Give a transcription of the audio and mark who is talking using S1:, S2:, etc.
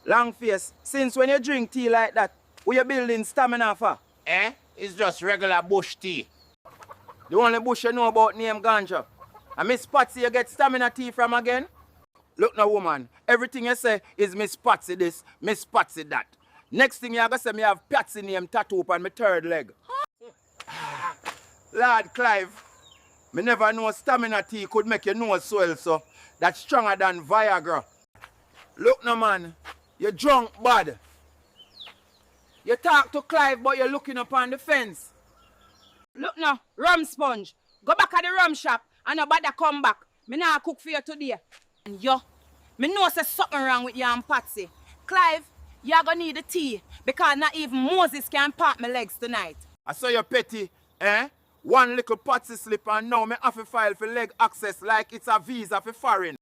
S1: Long face, since when you drink tea like that, what you building stamina for?
S2: It's just regular bush tea.
S1: The only bush you know about name ganja. And Miss Patsy you get stamina tea from again? Look now, woman, everything you say is Miss Patsy this, Miss Patsy that. Next thing you're going to say, me have Patsy name tattoo up on my third leg. Lord Clive, me never know stamina tea could make your nose swell so. That's stronger than Viagra. Look now, man, you're drunk bad. You talk to Clive, but you're looking up on the fence.
S3: Look now, rum sponge. Go back at the rum shop and nobody come back. Me nah cook for you today. And yo, me know there's something wrong with you and Patsy. Clive, you're gonna need the tea because not even Moses can part my legs tonight.
S1: I saw you petty, eh? One little Patsy slip and now me have to file for leg access like it's a visa for foreign.